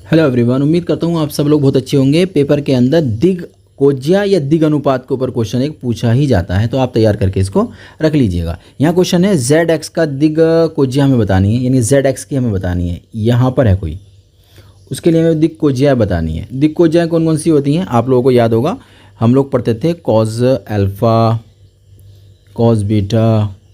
Hello everyone, उम्मीद करता हूँ आप सब लोग बहुत अच्छे होंगे। पेपर के अंदर दिग कोज्या या दिग अनुपात के ऊपर क्वेश्चन एक पूछा ही जाता है, तो आप तैयार करके इसको रख लीजिएगा। यहाँ क्वेश्चन है जेड एक्स का दिग कोज्या हमें बतानी है, यानी जेड एक्स की हमें बतानी है। यहाँ पर है कोई, उसके लिए हमें दिग कोज्या बतानी है। दिग कोज्या कौन कौन सी होती हैं आप लोगों को याद होगा, हम लोग पढ़ते थे कॉज अल्फ़ा, कॉज बीटा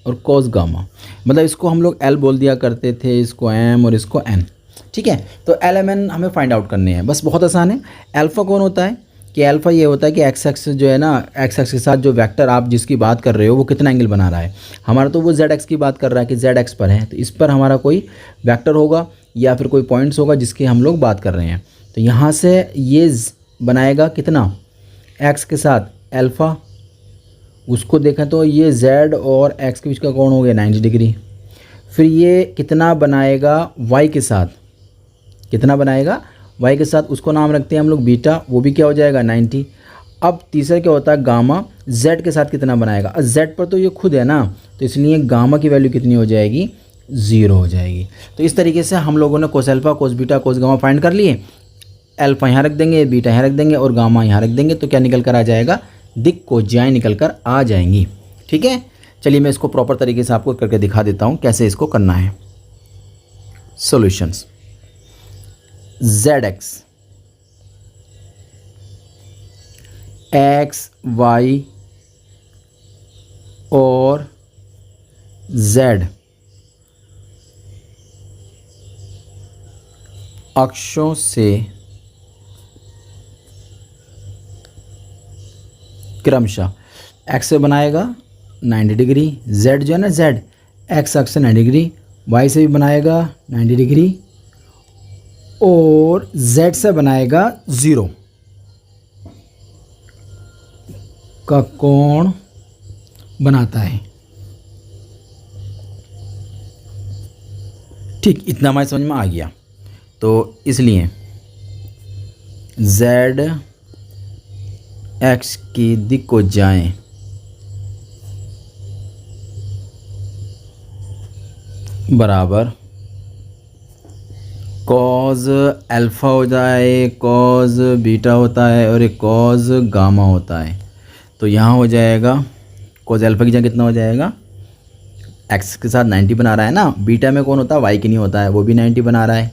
और कॉज गामा। मतलब इसको हम लोग एल बोल दिया करते थे, इसको एम और इसको एन। ठीक है, तो एल एम एन हमें फाइंड आउट करने हैं, बस बहुत आसान है। अल्फ़ा कौन होता है कि अल्फ़ा ये होता है कि एक्स एक्स जो है ना, एक्स एक्स के साथ जो वेक्टर आप जिसकी बात कर रहे हो वो कितना एंगल बना रहा है। हमारा तो वो जेड एक्स की बात कर रहा है कि जेड एक्स पर है, तो इस पर हमारा कोई वेक्टर होगा या फिर कोई पॉइंट्स होगा जिसकी हम लोग बात कर रहे हैं। तो यहाँ से ये बनाएगा कितना, एक्स के साथ अल्फ़ा, उसको देखें तो ये z और x के बीच का कोण हो गया 90 डिग्री। फिर ये कितना बनाएगा y के साथ, कितना बनाएगा y के साथ, उसको नाम रखते हैं हम लोग बीटा, वो भी क्या हो जाएगा 90। अब तीसरा क्या होता है गामा, z के साथ कितना बनाएगा, z पर तो ये खुद है ना, तो इसलिए गामा की वैल्यू कितनी हो जाएगी, 0 हो जाएगी। तो इस तरीके से हम लोगों ने cos alpha, cos beta, cos gamma find कर लिए। अल्फ़ा यहाँ रख देंगे, बीटा यहाँ रख देंगे और गामा यहाँ रख देंगे, तो क्या निकल कर आ जाएगा, दिग कोज्याएँ निकल कर आ जाएंगी। ठीक है, चलिए मैं इसको प्रॉपर तरीके से आपको करके दिखा देता हूँ कैसे इसको करना है। Solutions, Z X, X Y और जेड अक्षों से क्रमशः एक्स से बनाएगा 90 डिग्री, जेड जो है ना, जेड एक्स अक्ष से 90 डिग्री, वाई से भी बनाएगा 90 डिग्री और जेड से बनाएगा 0 का कोण बनाता है। ठीक, इतना हमारे समझ में आ गया। तो इसलिए जेड एक्स की दिग कोज्याएँ बराबर कॉज अल्फ़ा हो जाए, कॉज बीटा होता है और एक कॉज गामा होता है। तो यहाँ हो जाएगा कॉज अल्फ़ा की जगह कितना हो जाएगा, एक्स के साथ 90 बना रहा है ना, बीटा में कौन होता है, वाई की नहीं होता है, वो भी 90 बना रहा है,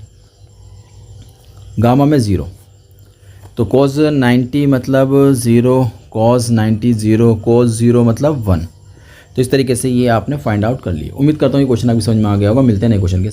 गामा में 0। तो कॉज 90 मतलब 0, कॉज 90 0, कॉज 0 मतलब 1। तो इस तरीके से ये आपने फाइंड आउट कर लिया। उम्मीद करता हूँ ये क्वेश्चन अभी समझ में आ गया होगा। मिलते हैं नए क्वेश्चन के।